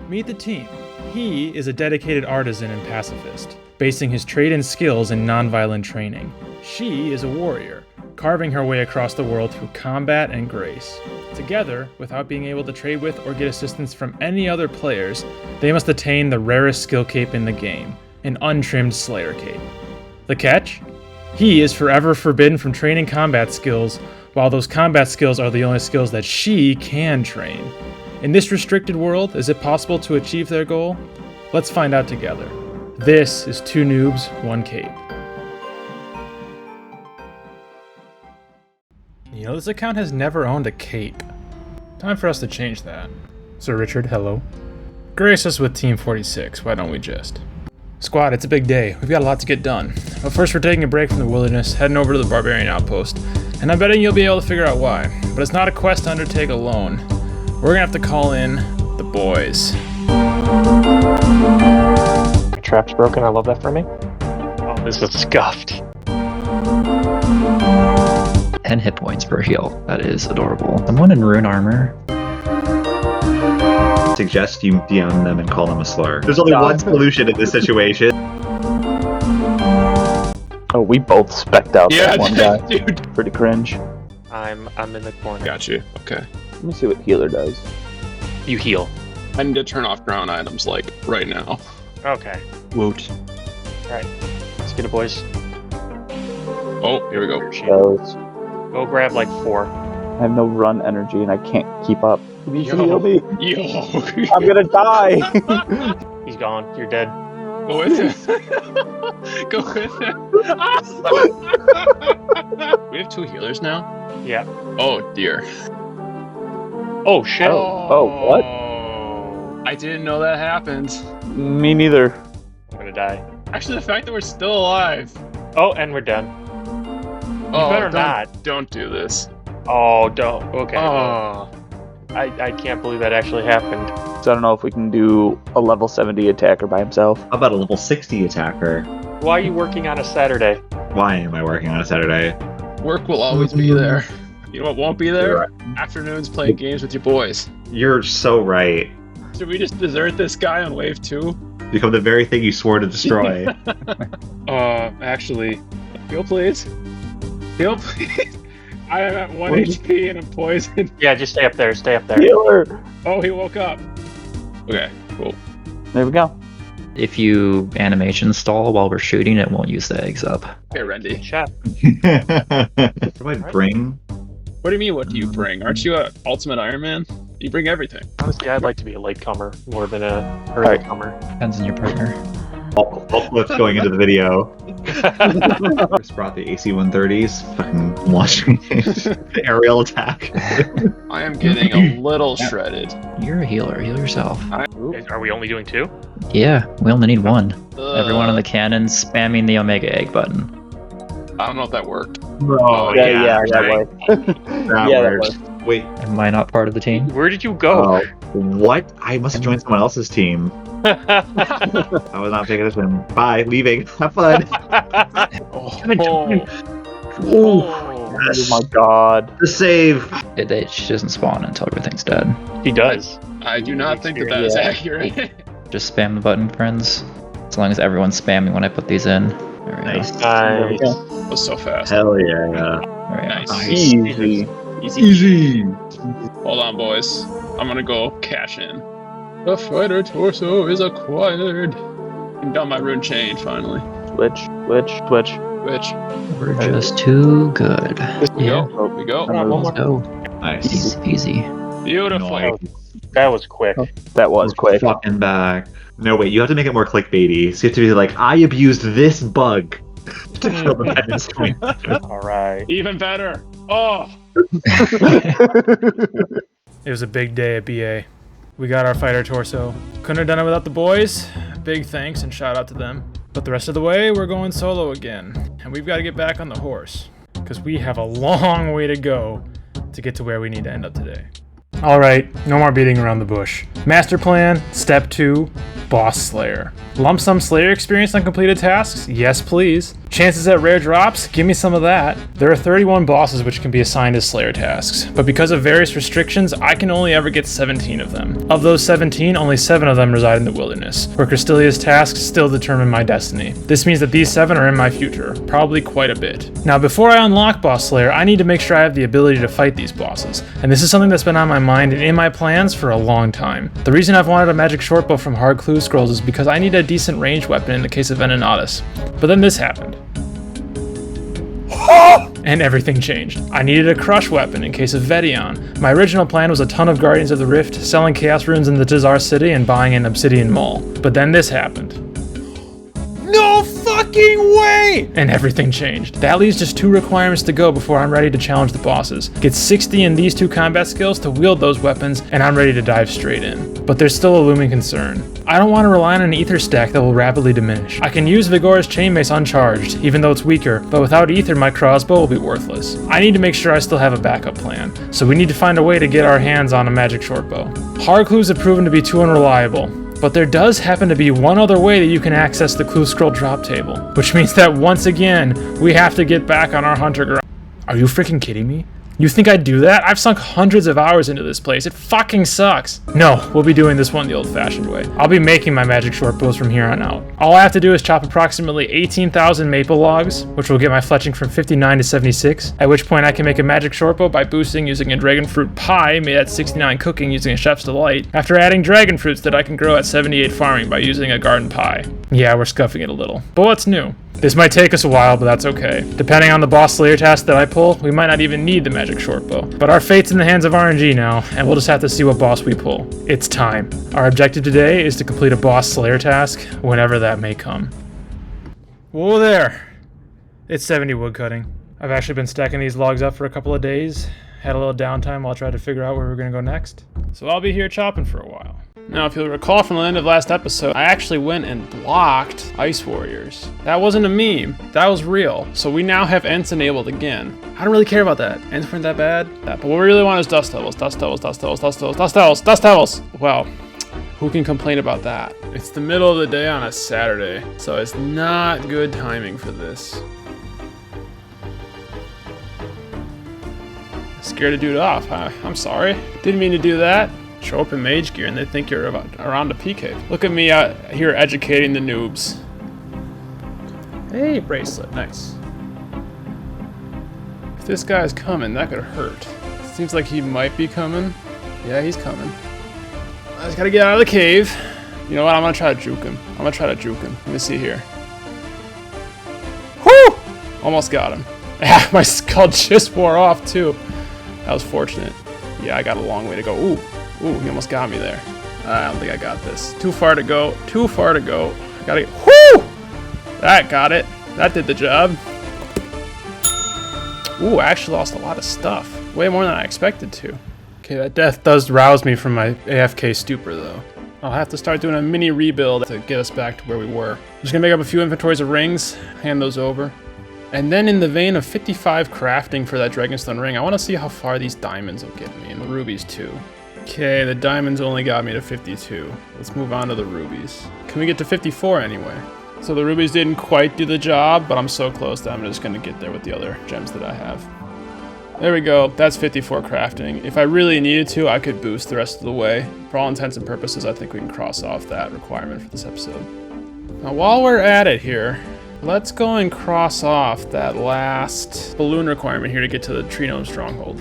Meet the team. He is a dedicated artisan and pacifist, basing his trade and skills in non-violent training. She is a warrior, carving her way across the world through combat and grace. Together, without being able to trade with or get assistance from any other players, they must attain the rarest skill cape in the game, an untrimmed Slayer cape. The catch? He is forever forbidden from training combat skills, while those combat skills are the only skills that she can train. In this restricted world, is it possible to achieve their goal? Let's find out together. This is 2 Noobs, 1 Cape. You know, this account has never owned a cape. Time for us to change that. Sir Richard, hello. Grace us with Team 46, why don't we just? Squad, it's a big day. We've got a lot to get done. But first we're taking a break from the wilderness, heading over to the Barbarian outpost. And I'm betting you'll be able to figure out why. But it's not a quest to undertake alone. We're gonna have to call in the boys. My trap's broken, I love that for me. Oh, this is scuffed. And hit points per heal. That is adorable. Someone in rune armor. Suggest you DM them and call them a slur. There's only one solution in this situation. Oh, we both specced out that one guy. Dude. Pretty cringe. I'm in the corner. Got you. Okay. Let me see what healer does. You heal. I need to turn off ground items, like, right now. Okay. Woot. Alright. Let's get it, boys. Oh, here we go. Goes. Go grab like 4. I have no run energy and I can't keep up. You need to Yo. heal me. Yo! I'm gonna die. He's gone. You're dead. Go with him. Go with him. We have 2 healers now? Yeah. Oh, dear. Oh, shit. Oh, what? I didn't know that happened. Me neither. I'm gonna die. Actually, the fact that we're still alive. Oh, and we're done. Oh, better not. Don't do this. Oh, don't. Okay. Oh. I can't believe that actually happened. So I don't know if we can do a level 70 attacker by himself. How about a level 60 attacker? Why are you working on a Saturday? Why am I working on a Saturday? Work will always be there. You know what won't be there? You're right. Afternoons playing games with your boys. You're so right. Should we just desert this guy on wave 2? Become the very thing you swore to destroy. Actually, heal please. Heal please. I am at 1 HP and I'm poisoned. Yeah, just stay up there. Stay up there. Healer. Oh, he woke up. Okay, cool. There we go. If you animation stall while we're shooting, it won't use the eggs up. Okay, Rendy. Shot. What do I bring? What do you mean, what do you bring? Aren't you a ultimate Iron Man? You bring everything. Honestly, I'd like to be a latecomer more than a early comer. Depends on your partner. All clips going into the video. Just brought the AC-130s, fucking launching the aerial attack. I am getting a little shredded. You're a healer. Heal yourself. Are we only doing 2? Yeah, we only need 1. Everyone on the cannon spamming the Omega Egg button. I don't know if that worked. Oh, Yeah, that worked. That Yeah, that works. Wait, Am I not part of the team? Where did you go? what? I must have joined someone else's team. I was not paying attention. Bye, leaving. Have fun. Oh, Oh my god. The save. She doesn't spawn until everything's dead. he does. I do not think that is accurate. Just spam the button, friends. As long as everyone's spamming when I put these in. There we Nice. go. Nice. That was so fast. Hell yeah. Very Nice. nice. Easy. Easy. Hold on, boys. I'm gonna go cash in. The fighter torso is acquired. I'm done my rune chain finally. Switch. Which? We're just too good. We Yeah. go. We go. Come on, one more. So Nice. easy peasy. Beautiful. Nice. That was quick. That was quick. Fucking back. No, wait, you have to make it more clickbaity. So you have to be like, I abused this bug to kill the penance queen. Alright. Even better. Oh. It was a big day at BA. We got our fighter torso. Couldn't have done it without the boys. Big thanks and shout out to them. But the rest of the way, we're going solo again. And we've got to get back on the horse. Because we have a long way to go to get to where we need to end up today. Alright, no more beating around the bush. Master plan, step 2, boss slayer. Lump sum slayer experience on completed tasks? Yes please. Chances at rare drops? Give me some of that. There are 31 bosses which can be assigned as Slayer tasks, but because of various restrictions, I can only ever get 17 of them. Of those 17, only 7 of them reside in the wilderness, where Crystalia's tasks still determine my destiny. This means that these 7 are in my future, probably quite a bit. Now before I unlock Boss Slayer, I need to make sure I have the ability to fight these bosses, and this is something that's been on my mind and in my plans for a long time. The reason I've wanted a magic shortbow from Hard Clue Scrolls is because I need a decent ranged weapon in the case of Venenatus. But then this happened. And everything changed. I needed a crush weapon in case of Veon. My original plan was a ton of Guardians of the Rift, selling Chaos Runes in the Tazar City, and buying an Obsidian Mall. But then this happened. No fucking way! And everything changed. That leaves just 2 requirements to go before I'm ready to challenge the bosses. Get 60 in these 2 combat skills to wield those weapons, and I'm ready to dive straight in. But there's still a looming concern. I don't want to rely on an ether stack that will rapidly diminish. I can use Vigor's chainmace uncharged, even though it's weaker, but without ether my crossbow will be worthless. I need to make sure I still have a backup plan, so we need to find a way to get our hands on a magic shortbow. Hard clues have proven to be too unreliable, but there does happen to be one other way that you can access the clue scroll drop table, which means that once again, we have to get back on our hunter ground. Are you freaking kidding me? You think I'd do that? I've sunk hundreds of hours into this place. It fucking sucks. No, we'll be doing this one the old-fashioned way. I'll be making my magic shortbows from here on out. All I have to do is chop approximately 18,000 maple logs, which will get my fletching from 59 to 76, at which point I can make a magic shortbow by boosting using a dragon fruit pie made at 69 cooking using a chef's delight, after adding dragon fruits that I can grow at 78 farming by using a garden pie. Yeah, we're scuffing it a little. But what's new? This might take us a while, but that's okay. Depending on the boss Slayer task that I pull, we might not even need the magic shortbow. But our fate's in the hands of RNG now, and we'll just have to see what boss we pull. It's time. Our objective today is to complete a boss Slayer task, whenever that may come. Whoa there! It's 70 wood cutting. I've actually been stacking these logs up for a couple of days. Had a little downtime while I tried to figure out where we were going to go next. So I'll be here chopping for a while. Now, if you'll recall from the end of last episode, I actually went and blocked Ice Warriors. That wasn't a meme, that was real. So we now have Ents enabled again. I don't really care about that. Ents weren't that bad. But what we really want is Dust Devils, Dust Devils, Dust Devils, Dust Devils, Dust Devils, Dust Devils! Well, who can complain about that? It's the middle of the day on a Saturday, so it's not good timing for this. Scared to do it off, huh? I'm sorry. Didn't mean to do that. Show up in mage gear and they think you're around a PK. Look at me out here educating the noobs. Hey, bracelet, nice. If this guy's coming, that could hurt. Seems like he might be coming. Yeah, he's coming. I just gotta get out of the cave. You know what, I'm gonna try to juke him. Let me see here. Whoo! Almost got him. Yeah, my skull just wore off too. That was fortunate. Yeah, I got a long way to go. Ooh, he almost got me there. I don't think I got this. Too far to go. I gotta get, whoo! That got it. That did the job. Ooh, I actually lost a lot of stuff. Way more than I expected to. Okay, that death does rouse me from my AFK stupor though. I'll have to start doing a mini rebuild to get us back to where we were. I'm just gonna make up a few inventories of rings, hand those over. And then in the vein of 55 crafting for that Dragonstone ring, I want to see how far these diamonds will get me, and the rubies too. Okay, the diamonds only got me to 52. Let's move on to the rubies. Can we get to 54 anyway? So the rubies didn't quite do the job, but I'm so close that I'm just going to get there with the other gems that I have. There we go, that's 54 crafting. If I really needed to, I could boost the rest of the way. For all intents and purposes, I think we can cross off that requirement for this episode. Now while we're at it here, let's go and cross off that last balloon requirement here to get to the Tree Gnome Stronghold.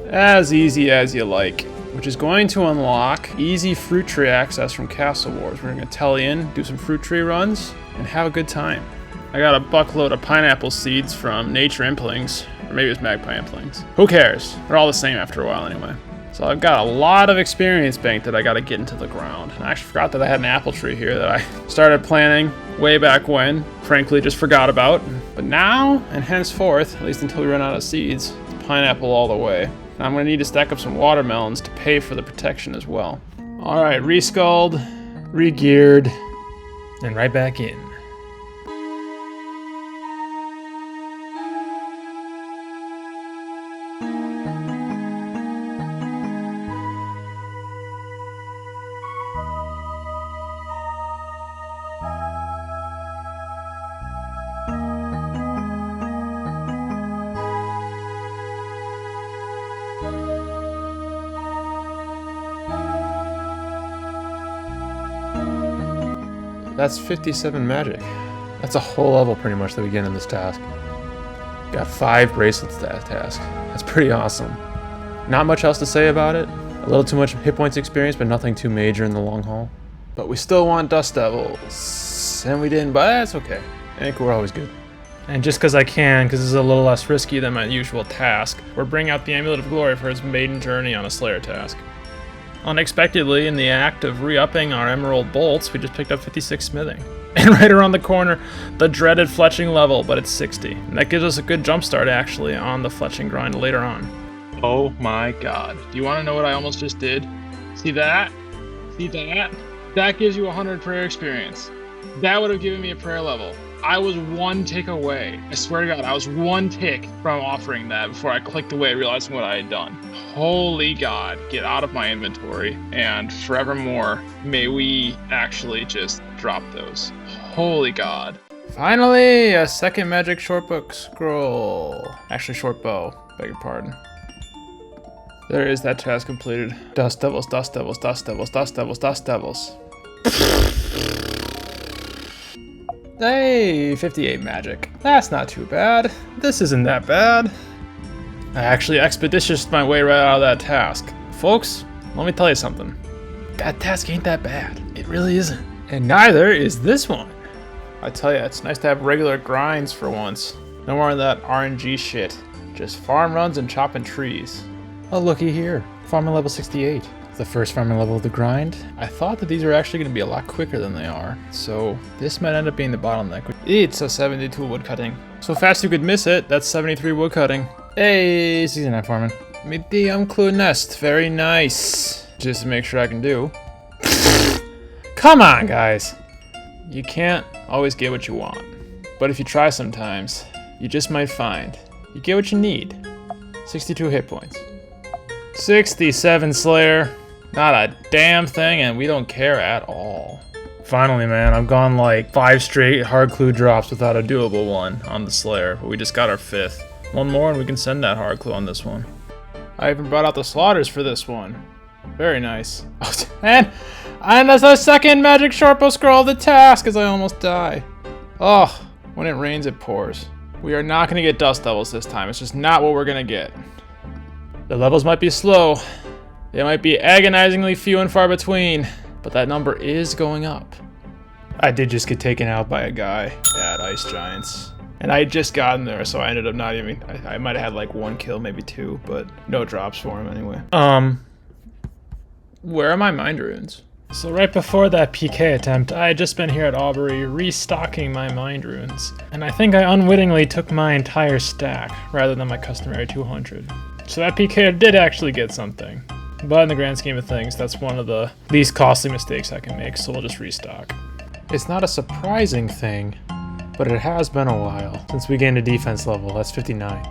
As easy as you like, which is going to unlock easy fruit tree access from Castle Wars. We're going to telly in, do some fruit tree runs, and have a good time. I got a buckload of pineapple seeds from Nature Implings, or maybe it's Magpie Implings. Who cares? They're all the same after a while anyway. So I've got a lot of experience banked that I got to get into the ground. And I actually forgot that I had an apple tree here that I started planting way back when. Frankly, just forgot about. But now, and henceforth, at least until we run out of seeds, it's pineapple all the way. And I'm going to need to stack up some watermelons to pay for the protection as well. Alright, reskulled, re-geared, and right back in. That's 57 magic. That's a whole level pretty much that we get in this task. Got 5 bracelets to that task. That's pretty awesome. Not much else to say about it. A little too much hit points experience, but nothing too major in the long haul. But we still want Dust Devils. And we didn't, but that's okay. I think we're always good. And just because I can, because this is a little less risky than my usual task, we're bringing out the Amulet of Glory for its maiden journey on a Slayer task. Unexpectedly, in the act of re-upping our Emerald Bolts, we just picked up 56 smithing. And right around the corner, the dreaded fletching level, but it's 60. And that gives us a good jump start, actually, on the fletching grind later on. Oh my god. Do you want to know what I almost just did? See that? See that? That gives you 100 prayer experience. That would have given me a prayer level. I was 1 tick away. I swear to God, I was 1 tick from offering that before I clicked away, realizing what I had done. Holy God, get out of my inventory, and forevermore, may we actually just drop those. Holy God. Finally, a second magic shortbook scroll. Actually, short bow, beg your pardon. There is that task completed. Dust Devils, Dust Devils, Dust Devils, Dust Devils, Dust Devils. Hey, 58 magic. That's not too bad. This isn't that bad. I actually expeditioused my way right out of that task. Folks, let me tell you something. That task ain't that bad. It really isn't. And neither is this one. I tell you, it's nice to have regular grinds for once. No more of that RNG shit. Just farm runs and chopping trees. Oh, looky here. Farming level 68. The first farming level of the grind. I thought that these were actually going to be a lot quicker than they are, so this might end up being the bottleneck. It's a 72 woodcutting. So fast you could miss it, that's 73 woodcutting. Hey, season 9 farming. Medium clue nest, very nice. Just to make sure I can do. Come on, guys. You can't always get what you want, but if you try sometimes, you just might find you get what you need. 62 hit points. 67 Slayer. Not a damn thing, and we don't care at all. Finally, man, I've gone like 5 straight hard clue drops without a doable one on the Slayer, but we just got our 5th. One more and we can send that hard clue on this one. I even brought out the slaughters for this one. Very nice. and that's our second magic shortbow scroll of the task as I almost die. Oh, when it rains it pours. We are not going to get Dust Devils this time. It's just not what we're going to get. The levels might be slow. They might be agonizingly few and far between, but that number is going up. I did just get taken out by a guy at Ice Giants. And I had just gotten there, so I ended up not even... I might have had like 1 kill, maybe 2, but no drops for him anyway. Where are my mind runes? So right before that PK attempt, I had just been here at Aubrey restocking my mind runes. And I think I unwittingly took my entire stack, rather than my customary 200. So that PK did actually get something. But in the grand scheme of things, that's one of the least costly mistakes I can make, so we'll just restock. It's not a surprising thing, but it has been a while since we gained a defense level. That's 59.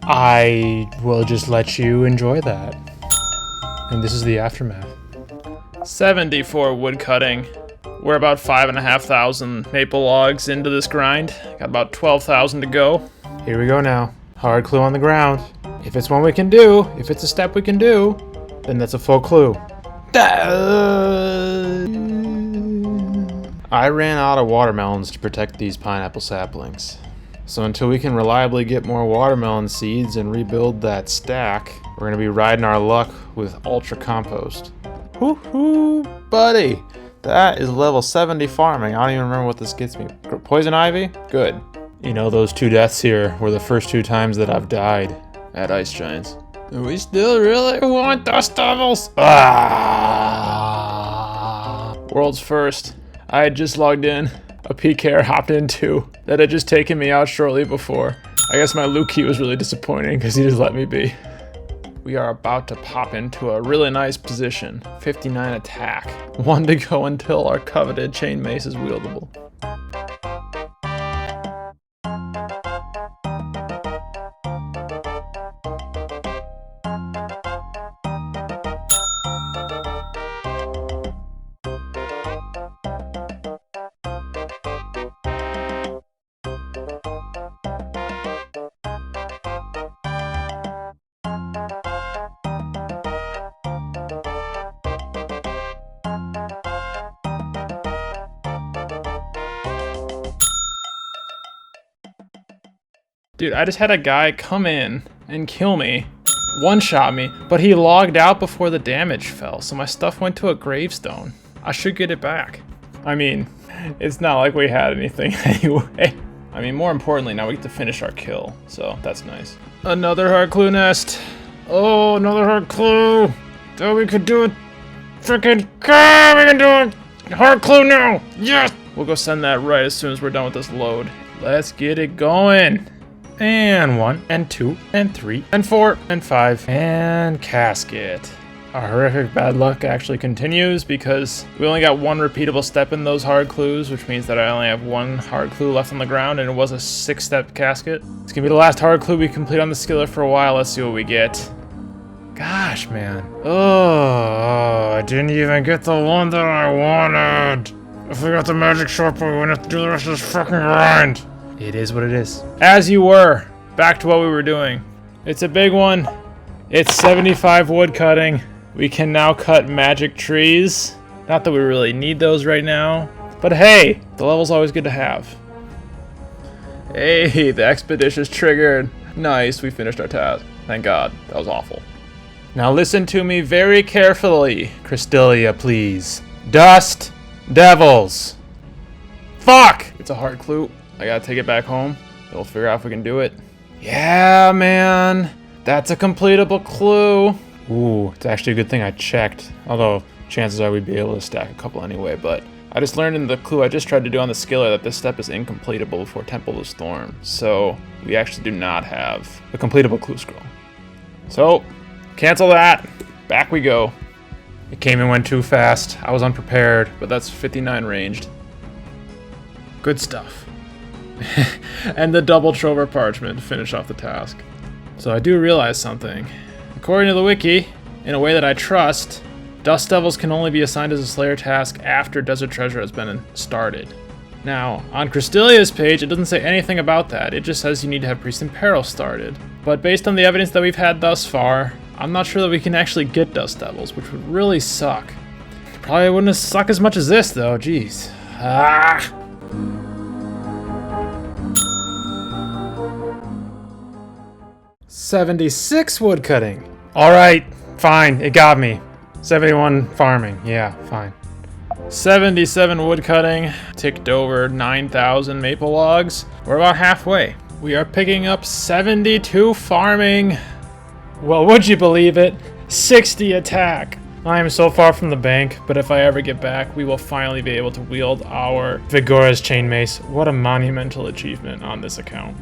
I will just let you enjoy that. And this is the aftermath. 74 wood cutting. We're about 5,500 maple logs into this grind. Got about 12,000 to go. Here we go now. Hard clue on the ground. If it's one we can do, if it's a step we can do, then that's a full clue. I ran out of watermelons to protect these pineapple saplings. So until we can reliably get more watermelon seeds and rebuild that stack, we're going to be riding our luck with Ultra Compost. Woohoo, buddy! That is level 70 farming. I don't even remember what this gets me. Poison Ivy? Good. You know, those 2 deaths here were the first 2 times that I've died at Ice Giants. And we still really want Dust Devils! Ah! World's first. I had just logged in. A PKer hopped in too. That had just taken me out shortly before. I guess my loot key was really disappointing because he just let me be. We are about to pop into a really nice position. 59 attack. 1 to go until our coveted chain mace is wieldable. Dude, I just had a guy come in and kill me, one-shot me, but he logged out before the damage fell, so my stuff went to a gravestone. I should get it back. I mean, it's not like we had anything anyway. I mean, more importantly, now we get to finish our kill, so that's nice. Another hard clue nest. Oh, another hard clue. Oh, we could do it. Freaking God, we can do it. Hard clue now. Yes. We'll go send that right as soon as we're done with this load. Let's get it going. And 1, and 2, and 3, and 4, and 5, and casket. Our horrific bad luck actually continues because we only got one repeatable step in those hard clues, which means that I only have one hard clue left on the ground, and it was a 6-step casket. It's gonna be the last hard clue we complete on the skiller for a while. Let's see what we get. Gosh, man. Oh, I didn't even get the one that I wanted. If we got the magic short, we wouldn't have to do the rest of this fucking grind. It is what it is. As you were, back to what we were doing. It's a big one. It's 75 wood cutting. We can now cut magic trees. Not that we really need those right now, but hey, the level's always good to have. Hey, the expedition's triggered. Nice, we finished our task. Thank God, that was awful. Now listen to me very carefully, Crystalia, please. Dust devils. Fuck! It's a hard clue. I gotta take it back home. We'll figure out if we can do it. Yeah, man. That's a completable clue. Ooh, it's actually a good thing I checked. Although, chances are we'd be able to stack a couple anyway, but I just learned in the clue I just tried to do on the skiller that this step is incompletable before Temple of Storm. So, we actually do not have a completable clue scroll. So, cancel that. Back we go. It came and went too fast. I was unprepared, but that's 59 ranged. Good stuff. And the double Trover parchment to finish off the task. So I do realize something. According to the wiki, in a way that I trust, Dust Devils can only be assigned as a Slayer task after Desert Treasure has been started. Now, on Crystalia's page, it doesn't say anything about that. It just says you need to have Priest in Peril started. But based on the evidence that we've had thus far, I'm not sure that we can actually get Dust Devils, which would really suck. Probably wouldn't suck as much as this, though. Jeez. Ah! $76 wood cutting. All right, fine, it got me. 71 farming, yeah, fine. 77 wood cutting, ticked over 9,000 maple logs. We're about halfway. We are picking up 72 farming. Well, would you believe it? 60 attack. I am so far from the bank, but if I ever get back, we will finally be able to wield our Vigora's chain mace. What a monumental achievement on this account.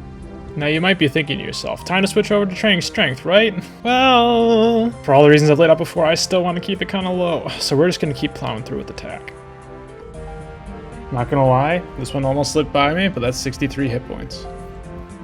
Now you might be thinking to yourself, time to switch over to training strength, right? Well, for all the reasons I've laid out before, I still want to keep it kind of low. So we're just going to keep plowing through with attack. Not gonna lie, this one almost slipped by me, but that's 63 hit points.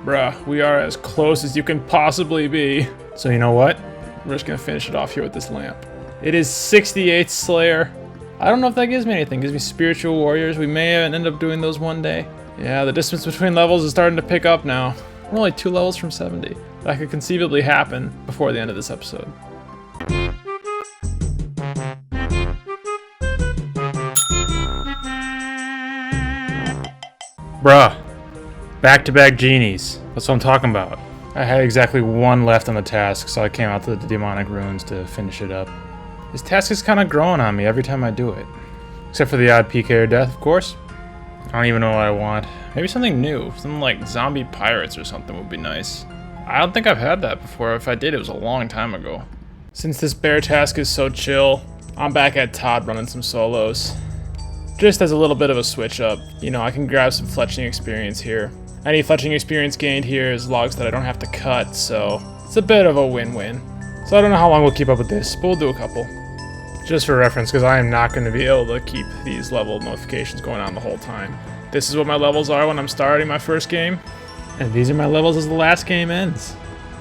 Bruh, we are as close as you can possibly be. So you know what? We're just gonna finish it off here with this lamp. It is 68 Slayer. I don't know if that gives me anything. It gives me Spiritual Warriors. We may end up doing those one day. Yeah, the distance between levels is starting to pick up now. We're only 2 levels from 70. That could conceivably happen before the end of this episode. Bruh. Back-to-back genies. That's what I'm talking about. I had exactly 1 left on the task, so I came out to the demonic ruins to finish it up. This task is kind of growing on me every time I do it. Except for the odd PK or death, of course. I don't even know what I want. Maybe something new. Something like zombie pirates or something would be nice. I don't think I've had that before. If I did, it was a long time ago. Since this bear task is so chill, I'm back at Todd running some solos. Just as a little bit of a switch up. You know, I can grab some fletching experience here. Any fletching experience gained here is logs that I don't have to cut, so it's a bit of a win-win. So I don't know how long we'll keep up with this, but we'll do a couple. Just for reference, because I am not going to be able to keep these level notifications going on the whole time. This is what my levels are when I'm starting my first game, and these are my levels as the last game ends.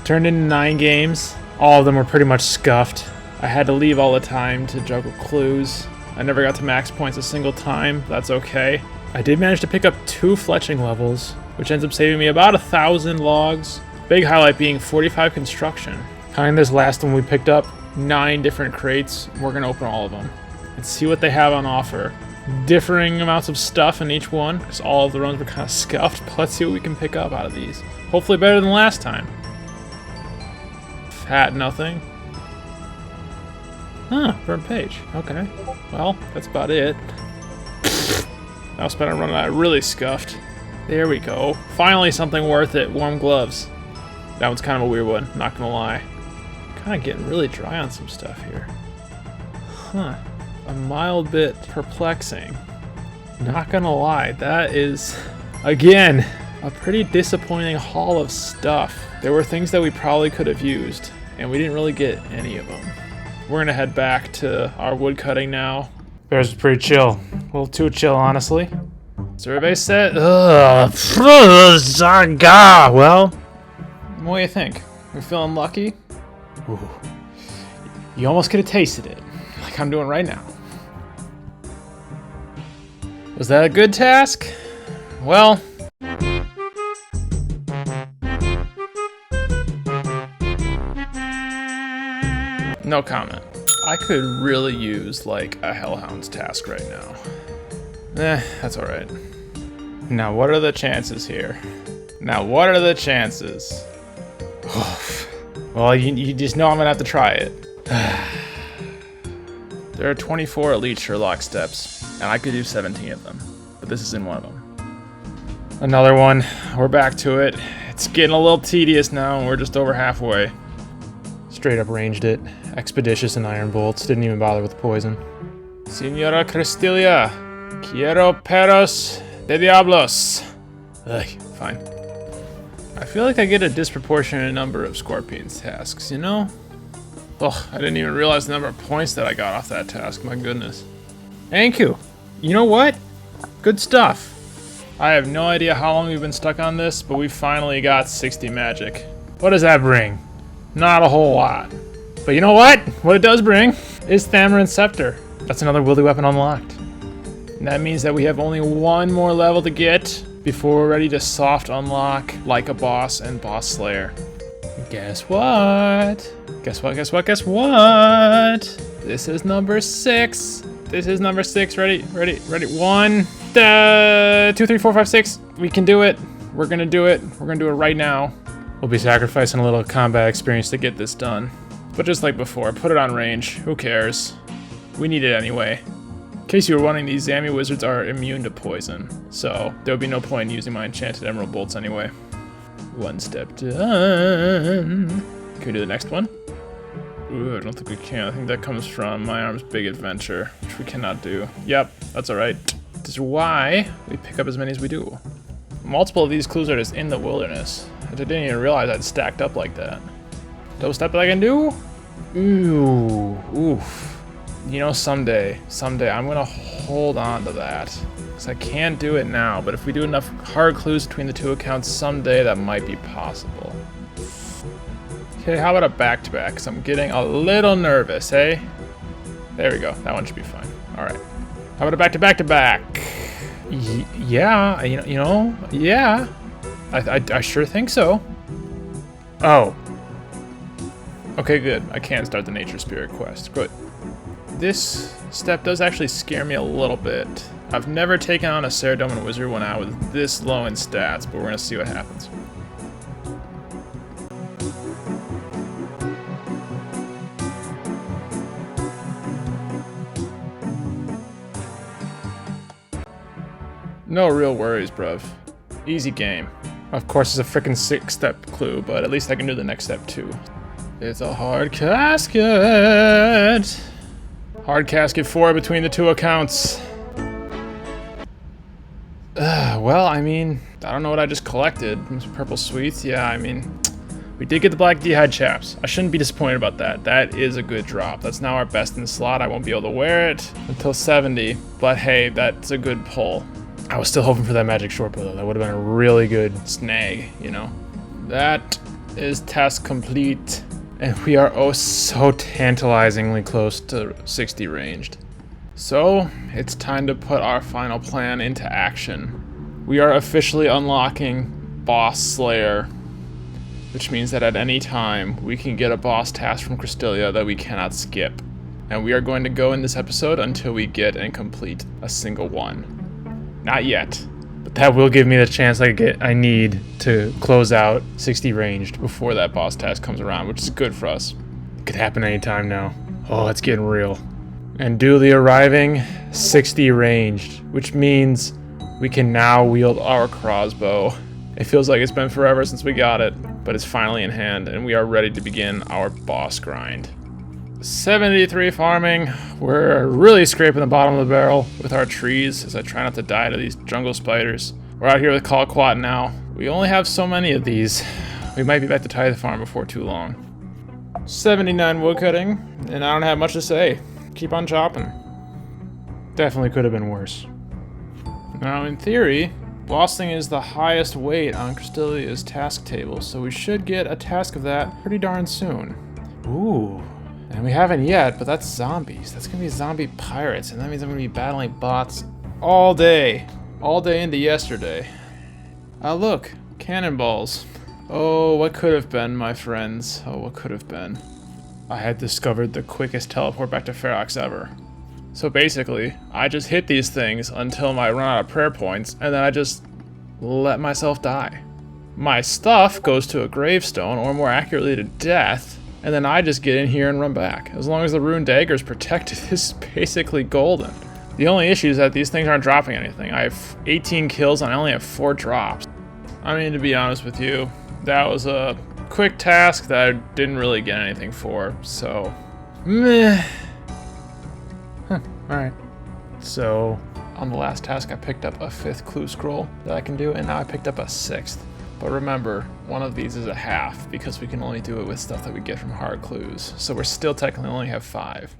Turned into 9 games. All of them were pretty much scuffed. I had to leave all the time to juggle clues. I never got to max points a single time. That's okay. I did manage to pick up 2 fletching levels, which ends up saving me about 1,000 logs. Big highlight being 45 construction. Counting this last one we picked up, 9 different crates. We're gonna open all of them and see what they have on offer. differing amounts of stuff in each one, because all of the runs were kind of scuffed, but let's see what we can pick up out of these. Hopefully better than last time. Fat nothing. Huh, burnt page. Okay. Well, that's about it. Now spent a run that really scuffed. There we go. Finally something worth it. Warm gloves. That one's kind of a weird one, not gonna lie. Kind of getting really dry on some stuff here. Huh. A mild bit perplexing. Not gonna lie, that is, again, a pretty disappointing haul of stuff. There were things that we probably could have used, and we didn't really get any of them. We're gonna head back to our wood cutting now. Bears was pretty chill. A little too chill, honestly. Survey set. Well, what do you think? We're feeling lucky? Ooh. You almost could have tasted it, like I'm doing right now. Was that a good task? Well, no comment. I could really use like a Hellhound's task right now. That's alright. Now what are the chances here? Well, you just know I'm gonna have to try it. There are 24 elite Sherlock steps, and I could do 17 of them, but this isn't one of them. Another one. We're back to it. It's getting a little tedious now, and we're just over halfway. Straight up ranged it. Expeditious and iron bolts. Didn't even bother with the poison. Senora Cristilia, quiero perros de diablos. Ugh, fine. I feel like I get a disproportionate number of Scorpion's tasks, you know? Oh, I didn't even realize the number of points that I got off that task, my goodness. Thank you. You know what? Good stuff. I have no idea how long we've been stuck on this, but we finally got 60 magic. What does that bring? Not a whole lot. But you know what? What it does bring is Thammer Scepter. That's another wieldy weapon unlocked. And that means that we have only one more level to get before we're ready to soft unlock Like a Boss and Boss Slayer. Guess what? Guess what? This is number 6. Ready? 1, 2, 3, 4, 5, 6. We can do it. We're gonna do it. We're gonna do it right now. We'll be sacrificing a little combat experience to get this done. But just like before, put it on range. Who cares? We need it anyway. In case you were wondering, these Zami wizards are immune to poison, so there would be no point in using my enchanted emerald bolts anyway. One step done. Can we do the next one? Ooh, I don't think we can. I think that comes from My Arm's Big Adventure, which we cannot do. Yep, that's alright. This is why we pick up as many as we do. Multiple of these clues are just in the wilderness. I didn't even realize I'd stacked up like that. Double step that I can do? Ooh, oof. You know, someday, I'm gonna hold on to that. Because I can't do it now, but if we do enough hard clues between the two accounts, someday that might be possible. Okay, how about a back-to-back? Because I'm getting a little nervous, hey? There we go, that one should be fine. Alright. How about a back-to-back-to-back? Yeah, yeah. I sure think so. Oh. Okay, good. I can start the Nature Spirit quest. Good. This step does actually scare me a little bit. I've never taken on a Saradomin Wizard when I was this low in stats, but we're gonna see what happens. No real worries, bruv. Easy game. Of course, it's a frickin' 6-step clue, but at least I can do the next step too. It's a hard casket. Hard casket 4 between the two accounts. Well, I mean, I don't know what I just collected. Some purple sweets. Yeah, I mean, we did get the black d'hide chaps. I shouldn't be disappointed about that. That is a good drop. That's now our best in the slot. I won't be able to wear it until 70, but hey, that's a good pull. I was still hoping for that magic shortbow though. That would have been a really good snag, you know. That is task complete. And we are oh so tantalizingly close to 60 ranged. So, it's time to put our final plan into action. We are officially unlocking Boss Slayer, which means that at any time, we can get a boss task from Cristilia that we cannot skip. and we are going to go in this episode until we get and complete a single one. Not yet, but that will give me the chance I need to close out 60 ranged before that boss task comes around, which is good for us. It could happen anytime now. Oh, it's getting real. And duly arriving, 60 ranged, which means we can now wield our crossbow. It feels like it's been forever since we got it, but it's finally in hand, and we are ready to begin our boss grind. 73 farming. We're really scraping the bottom of the barrel with our trees as I try not to die to these jungle spiders. We're out here with Kalquat now. We only have so many of these. We might be back to Tithe Farm before too long. 79 woodcutting, and I don't have much to say. Keep on chopping. Definitely could have been worse. Now, in theory, bossing is the highest weight on Crystalia's task table, so we should get a task of that pretty darn soon. Ooh, and we haven't yet, but that's zombies. That's gonna be zombie pirates, and that means I'm gonna be battling bots all day into yesterday. Ah, look, cannonballs. Oh, what could have been, my friends? Oh, what could have been? I had discovered the quickest teleport back to Ferox ever. So basically, I just hit these things until I run out of prayer points, and then I just let myself die. My stuff goes to a gravestone, or more accurately to death, and then I just get in here and run back. As long as the rune dagger is protected, it's basically golden. The only issue is that these things aren't dropping anything. I have 18 kills and I only have 4 drops. I mean, to be honest with you, that was a quick task that I didn't really get anything for, so meh. Alright. So, on the last task I picked up a 5th clue scroll that I can do, and now I picked up a 6th. But remember, one of these is a half, because we can only do it with stuff that we get from hard clues. So we're still technically only have 5.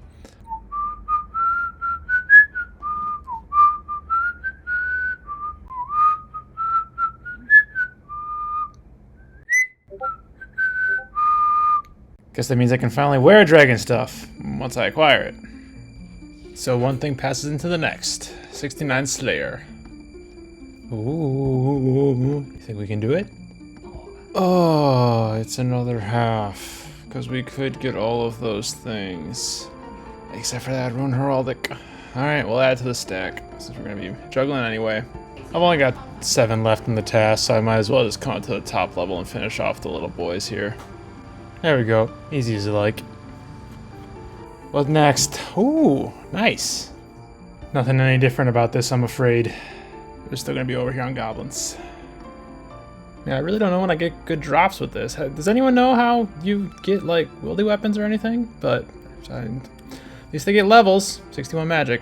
Guess that means I can finally wear dragon stuff once I acquire it. So one thing passes into the next. 69 Slayer. Ooh, you think we can do it? Oh, it's another half. Because we could get all of those things. Except for that Rune Heraldic. Alright, we'll add to the stack, since we're going to be juggling anyway. I've only got 7 left in the task, so I might as well just come up to the top level and finish off the little boys here. There we go. Easy as you like. What next? Ooh, nice. Nothing any different about this, I'm afraid. We're still gonna be over here on goblins. Yeah, I really don't know when I get good drops with this. Does anyone know how you get, like, wieldy weapons or anything? But at least they get levels. 61 magic.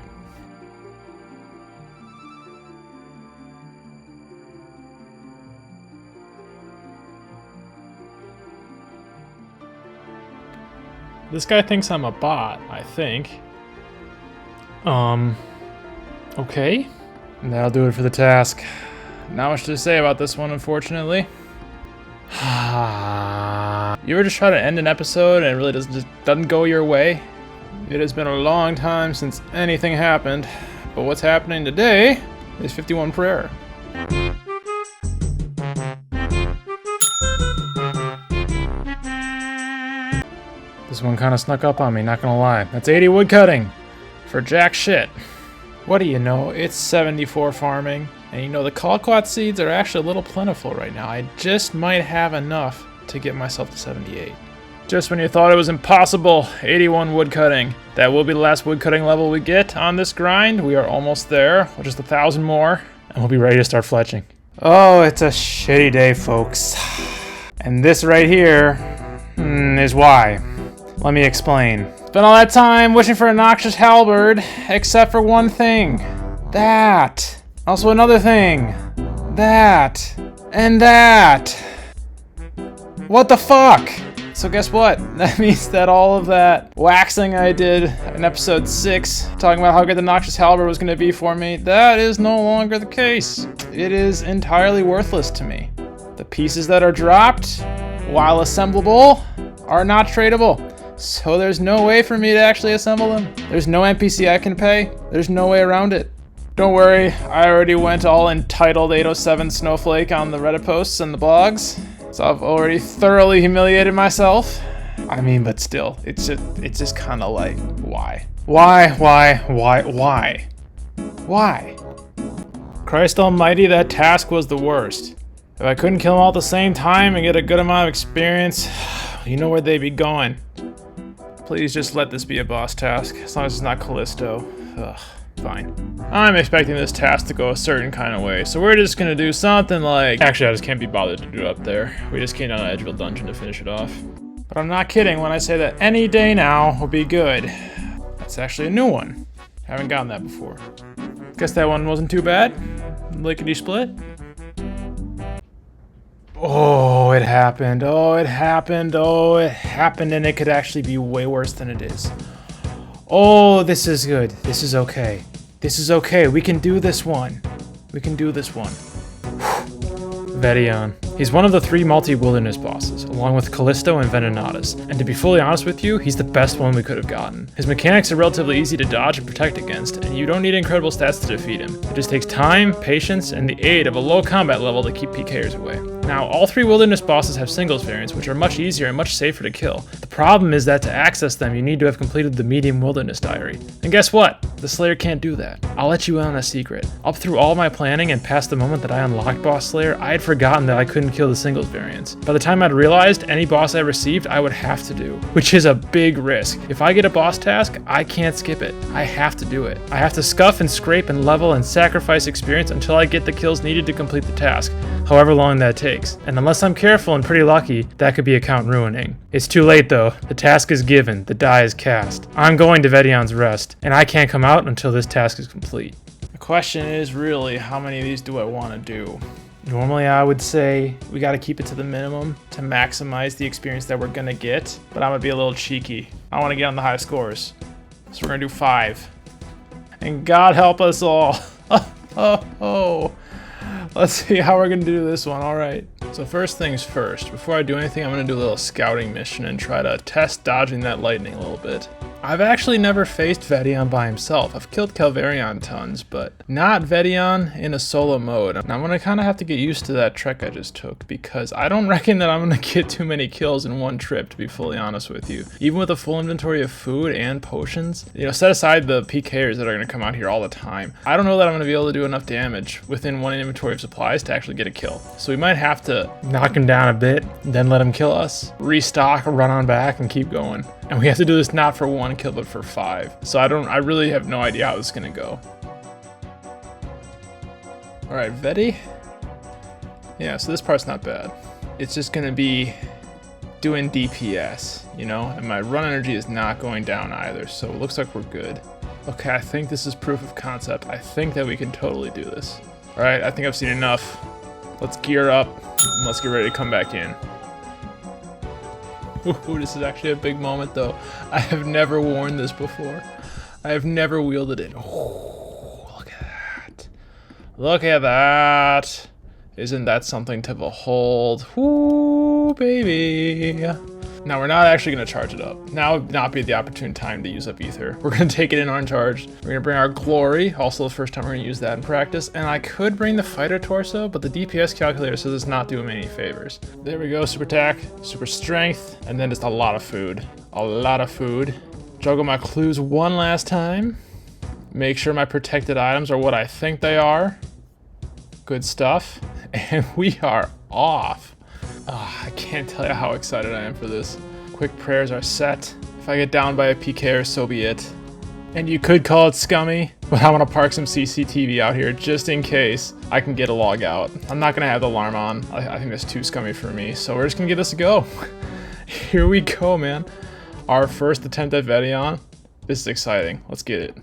This guy thinks I'm a bot, I think. Okay. And that'll do it for the task. Not much to say about this one, unfortunately. You ever just try to end an episode and it really doesn't go your way? It has been a long time since anything happened, but what's happening today is 51 prayer. This one kind of snuck up on me, not gonna lie. That's 80 woodcutting for jack shit. What do you know? It's 74 farming, and you know the Kalquat seeds are actually a little plentiful right now. I just might have enough to get myself to 78. Just when you thought it was impossible, 81 woodcutting. That will be the last woodcutting level we get on this grind. We are almost there, with just 1,000 more, and we'll be ready to start fletching. Oh, it's a shitty day, folks. And this right here is why. Let me explain. Spent all that time wishing for a noxious halberd, except for one thing. That. Also another thing. That. And that. What the fuck? So guess what? That means that all of that waxing I did in episode 6, talking about how good the noxious halberd was going to be for me, that is no longer the case. It is entirely worthless to me. The pieces that are dropped, while assemblable, are not tradable. So there's no way for me to actually assemble them. There's no NPC I can pay. There's no way around it. Don't worry, I already went all entitled 807 Snowflake on the Reddit posts and the blogs. So I've already thoroughly humiliated myself. I mean, but still, it's just kind of like, why? Why? Christ almighty, that task was the worst. If I couldn't kill them all at the same time and get a good amount of experience, you know where they'd be going. Please just let this be a boss task, as long as it's not Callisto. Ugh, fine. I'm expecting this task to go a certain kind of way, so we're just gonna do something like... Actually, I just can't be bothered to do it up there. We just came down to Edgeville Dungeon to finish it off. But I'm not kidding when I say that any day now will be good. That's actually a new one. Haven't gotten that before. Guess that one wasn't too bad. Lickety split. Oh, it happened. Oh, it happened. Oh, it happened, and it could actually be way worse than it is. Oh, this is good. This is okay. This is okay. We can do this one. We can do this one. Veon. He's one of the 3 multi-wilderness bosses, along with Callisto and Venenatus, and to be fully honest with you, he's the best one we could have gotten. His mechanics are relatively easy to dodge and protect against, and you don't need incredible stats to defeat him. It just takes time, patience, and the aid of a low combat level to keep PKers away. Now, all 3 wilderness bosses have singles variants, which are much easier and much safer to kill. The problem is that to access them, you need to have completed the medium wilderness diary. And guess what? The Slayer can't do that. I'll let you in on a secret. Up through all my planning and past the moment that I unlocked Boss Slayer, I had forgotten that I couldn't kill the singles variants. By the time I'd realized any boss I received, I would have to do, which is a big risk. If I get a boss task, I can't skip it. I have to do it. I have to scuff and scrape and level and sacrifice experience until I get the kills needed to complete the task, however long that takes. And unless I'm careful and pretty lucky, that could be account ruining. It's too late though. The task is given, the die is cast. I'm going to Veon's Rest, and I can't come out until this task is complete. The question is really, how many of these do I want to do? Normally I would say we got to keep it to the minimum to maximize the experience that we're going to get, but I'm going to be a little cheeky. I want to get on the high scores. So we're going to do 5. And God help us all. Let's see how we're going to do this one. All right. So first things first, before I do anything, I'm going to do a little scouting mission and try to test dodging that lightning a little bit. I've actually never faced Veon by himself. I've killed Calvarion tons, but not Veon in a solo mode. And I'm gonna kind of have to get used to that trek I just took, because I don't reckon that I'm gonna get too many kills in one trip, to be fully honest with you. Even with a full inventory of food and potions, you know, set aside the PKers that are gonna come out here all the time, I don't know that I'm gonna be able to do enough damage within one inventory of supplies to actually get a kill. So we might have to knock him down a bit, then let him kill us, restock, run on back, and keep going. And we have to do this not for 1 kill, but for 5. So I really have no idea how this is gonna go. All right, Veti. Yeah, so this part's not bad. It's just gonna be doing DPS, you know, and my run energy is not going down either, so it looks like we're good. Okay, I think this is proof of concept. I think that we can totally do this. All right, I think I've seen enough. Let's gear up and let's get ready to come back in. Ooh, this is actually a big moment though. I have never worn this before. I have never wielded it. Oh, look at that. Look at that. Isn't that something to behold? Ooh, baby. Now we're not actually gonna charge it up. Now would not be the opportune time to use up ether. We're gonna take it in uncharged. We're gonna bring our glory. Also the first time we're gonna use that in practice. And I could bring the fighter torso, but the DPS calculator says it's not doing me any favors. There we go, super attack, super strength, and then just a lot of food. A lot of food. Juggle my clues one last time. Make sure my protected items are what I think they are. Good stuff. And we are off. Oh, I can't tell you how excited I am for this. Quick prayers are set. If I get down by a PK, so be it. And you could call it scummy, but I want to park some CCTV out here just in case I can get a log out. I'm not going to have the alarm on. I think that's too scummy for me, so we're just going to give this a go. Here we go, man. Our first attempt at Veon. This is exciting. Let's get it.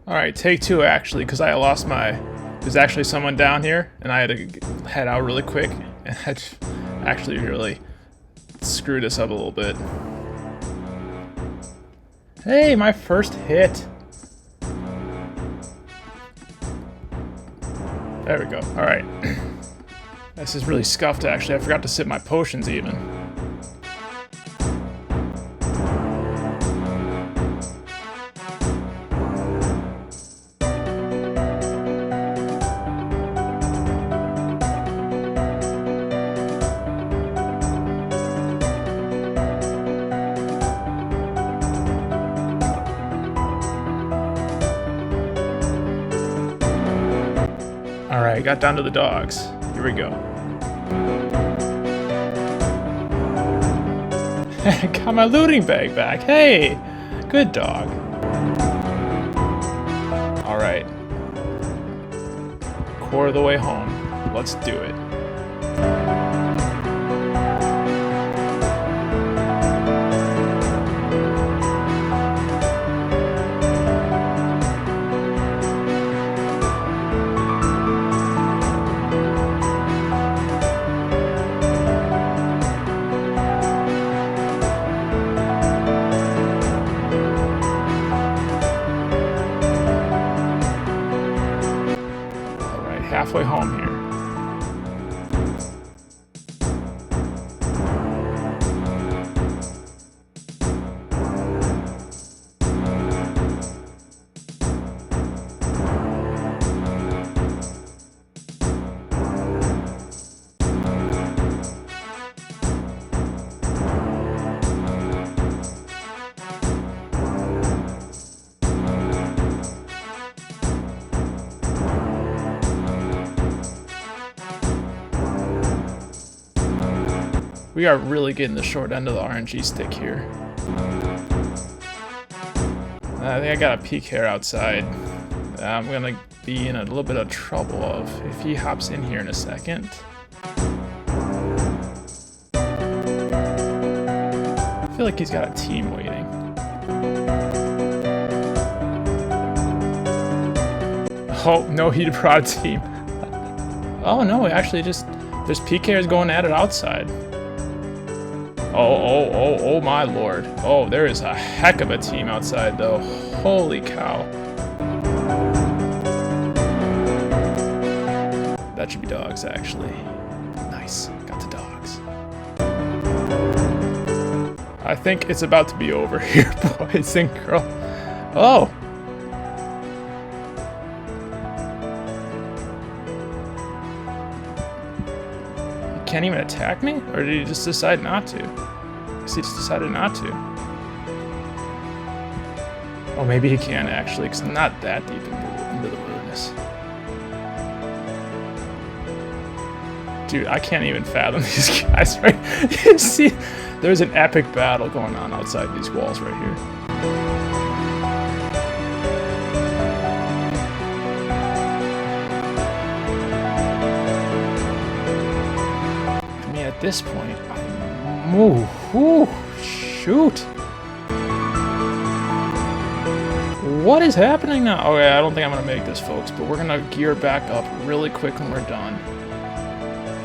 Alright, take 2 actually, because I lost my... There's actually someone down here, and I had to head out really quick, and I actually really screwed us up a little bit. Hey, my first hit! There we go, alright. This is really scuffed actually, I forgot to sip my potions even. Alright, got down to the dogs. Here we go. Got my looting bag back. Hey! Good dog. Alright. Quarter of the way home. Let's do it. Halfway home here. We are really getting the short end of the RNG stick here. I think I got a peak hair outside. I'm gonna be in a little bit of trouble if he hops in here in a second. I feel like he's got a team waiting. Oh, no, he brought a team. Oh no, actually just, there's peak hairs going at it outside. Oh my lord. Oh, there is a heck of a team outside though. Holy cow. That should be dogs actually. Nice, got the dogs. I think it's about to be over here, boys and girls. Oh. He can't even attack me? Or did he just decide not to? He just decided not to. Oh, maybe he can actually, because I'm not that deep into the wilderness. Dude, I can't even fathom these guys, right? You see, there's an epic battle going on outside these walls right here. I mean, at this point, ooh, shoot. What is happening now? Okay, I don't think I'm gonna make this, folks, but we're gonna gear back up really quick when we're done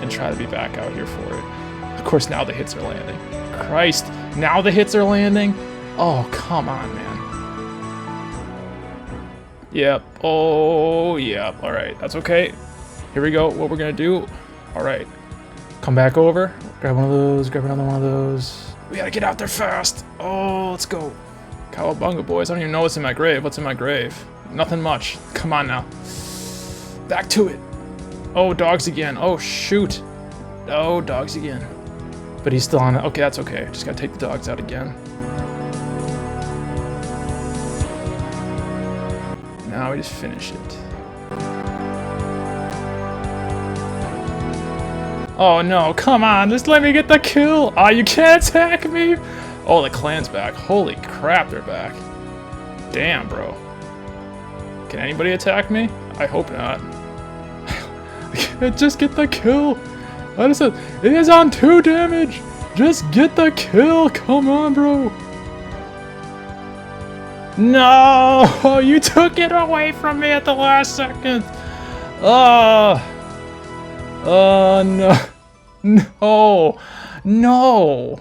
and try to be back out here for it. Of course, now the hits are landing. Christ, now the hits are landing? Oh, come on, man. Yep, oh, yep, all right, that's okay. Here we go, what we're gonna do. All right, come back over, grab one of those, grab another one of those. We gotta get out there fast. Oh, let's go. Cowabunga, boys. I don't even know what's in my grave. What's in my grave? Nothing much. Come on now. Back to it. Oh, dogs again. Oh, shoot. Oh, dogs again. But he's still on it. Okay, that's okay. Just gotta take the dogs out again. Now we just finish it. Oh no, come on, just let me get the kill! Ah, you can't attack me! Oh, the clan's back. Holy crap, they're back. Damn, bro. Can anybody attack me? I hope not. Just get the kill! What is it? It is on 2 damage! Just get the kill! Come on, bro! No! You took it away from me at the last second! Oh! Oh, no. No. No.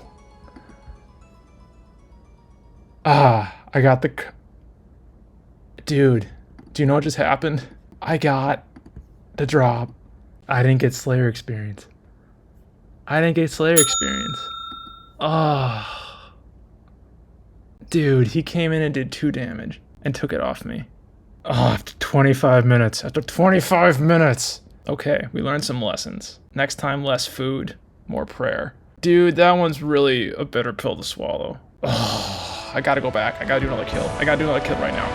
Ah, I got the... Dude, do you know what just happened? I got the drop. I didn't get Slayer experience. Ah. Dude, he came in and did 2 damage and took it off me. Oh, after 25 minutes. Okay, we learned some lessons. Next time, less food, more prayer. Dude, that one's really a bitter pill to swallow. Oh, I gotta go back. I gotta do another kill. right now.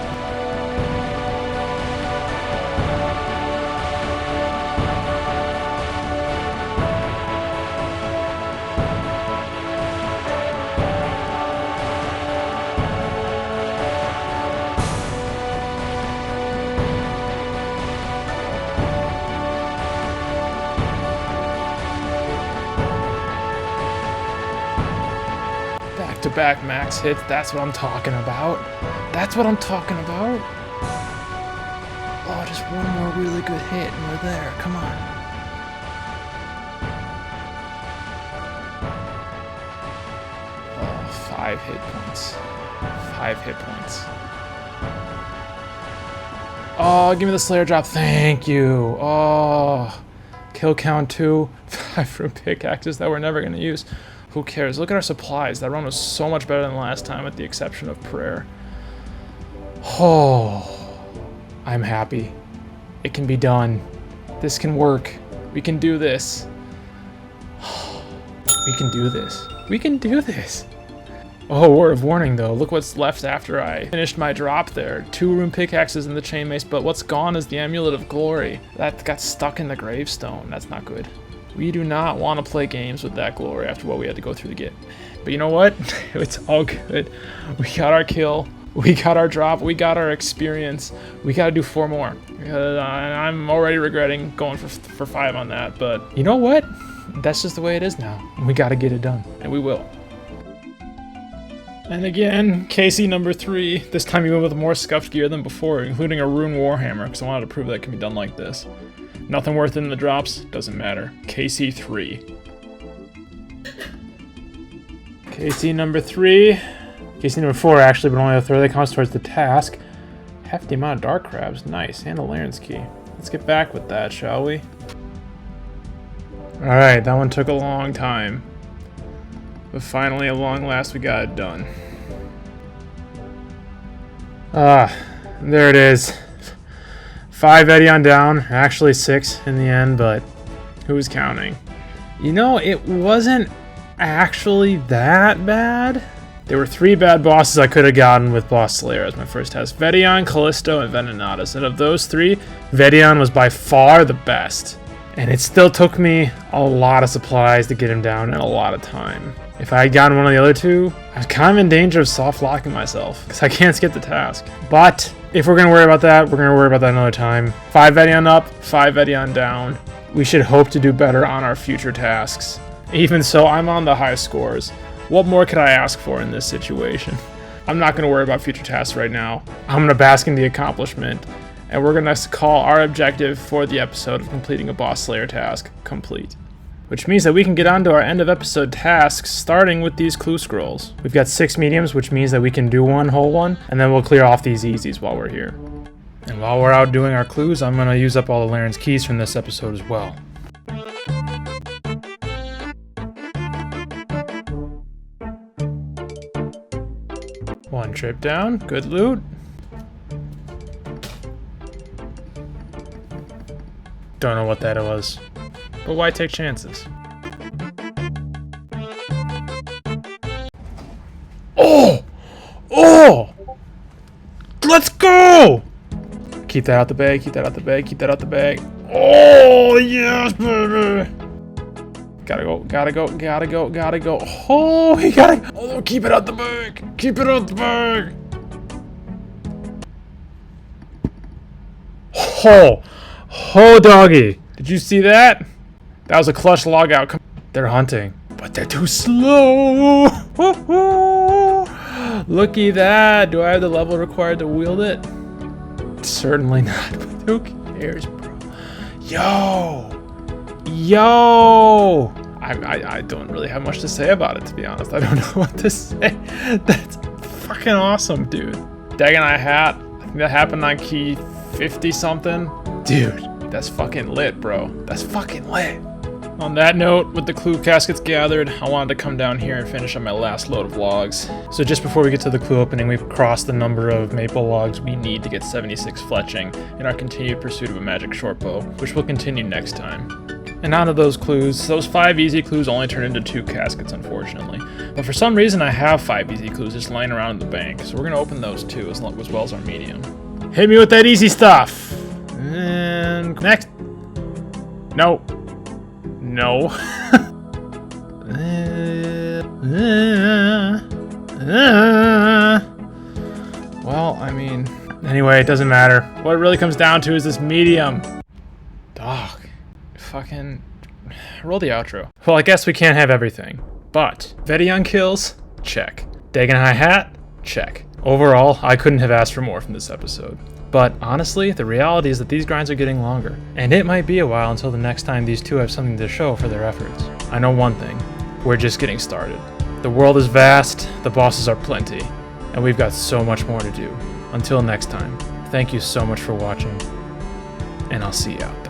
back max hits. That's what I'm talking about. That's what I'm talking about. Oh, just one more really good hit and we're there. Come on. Oh, 5 hit points. 5 hit points. Oh, give me the Slayer drop. Thank you. Oh, kill count 2. 5 room pickaxes that we're never going to use. Who cares? Look at our supplies. That run was so much better than last time with the exception of prayer. Oh, I'm happy. It can be done. This can work. We can do this. We can do this. We can do this. Oh, word of warning though. Look what's left after I finished my drop there. 2 rune pickaxes and the chain mace, but what's gone is the amulet of glory. That got stuck in the gravestone. That's not good. We do not want to play games with that glory after what we had to go through to get. But you know what? It's all good. We got our kill. We got our drop. We got our experience. We got to do 4 more. I'm already regretting going for 5 on that. But you know what? That's just the way it is now. We got to get it done. And we will. And again, KC number 3. This time you went with more scuffed gear than before, including a rune warhammer, because I wanted to prove that it can be done like this. Nothing worth it in the drops, doesn't matter. KC 3. KC number 3. KC number 4 actually, but only a third that counts towards the task. Hefty amount of dark crabs, nice, and a Laren's key. Let's get back with that, shall we? Alright, that one took a long time. But finally, at long last, we got it done. There it is. 5 Veon down, actually 6 in the end, but who's counting? You know, it wasn't actually that bad. There were 3 bad bosses I could have gotten with Boss Slayer as my first test. Veon, Callisto, and Venenatus. And of those 3, Veon was by far the best. And it still took me a lot of supplies to get him down and a lot of time. If I had gotten one of the other 2, I was kind of in danger of soft locking myself, because I can't skip the task. But if we're going to worry about that, we're going to worry about that another time. 5 Veon up, 5 Veon down. We should hope to do better on our future tasks. Even so, I'm on the high scores. What more could I ask for in this situation? I'm not going to worry about future tasks right now. I'm going to bask in the accomplishment. And we're going to call our objective for the episode of completing a Boss Slayer task complete. Which means that we can get on to our end of episode tasks, starting with these clue scrolls. We've got 6 mediums, which means that we can do 1 whole one, and then we'll clear off these easies while we're here. And while we're out doing our clues, I'm going to use up all the Laren's keys from this episode as well. One trip down, good loot. Don't know what that was. But why take chances? Oh! Oh! Let's go! Keep that out the bag, keep that out the bag, keep that out the bag. Oh, yes, baby! Gotta go, gotta go, gotta go, gotta go. Oh, he gotta... Oh, keep it out the bag! Keep it out the bag! Oh! Oh, doggy! Did you see that? That was a clutch logout. They're hunting, but they're too slow. Looky that. Do I have the level required to wield it? Certainly not, but who cares, bro? Yo! Yo! I don't really have much to say about it, to be honest. I don't know what to say. That's fucking awesome, dude. Dagonite hat. I think that happened on key 50-something. Dude, that's fucking lit, bro. That's fucking lit. On that note, with the clue caskets gathered, I wanted to come down here and finish on my last load of logs. So just before we get to the clue opening, we've crossed the number of maple logs we need to get 76 fletching in our continued pursuit of a magic shortbow, which will continue next time. And on to those clues. Those 5 easy clues only turn into 2 caskets, unfortunately. But for some reason, I have 5 easy clues just lying around in the bank, so we're going to open those too, as well as our medium. Hit me with that easy stuff! And next. No. No. Well, I mean, anyway, it doesn't matter. What it really comes down to is this medium. Dog. Fucking roll the outro. Well, I guess we can't have everything. But Veon kills? Check. Dagon High Hat? Check. Overall, I couldn't have asked for more from this episode. But honestly, the reality is that these grinds are getting longer, and it might be a while until the next time these two have something to show for their efforts. I know one thing, we're just getting started. The world is vast, the bosses are plenty, and we've got so much more to do. Until next time, thank you so much for watching, and I'll see you out there.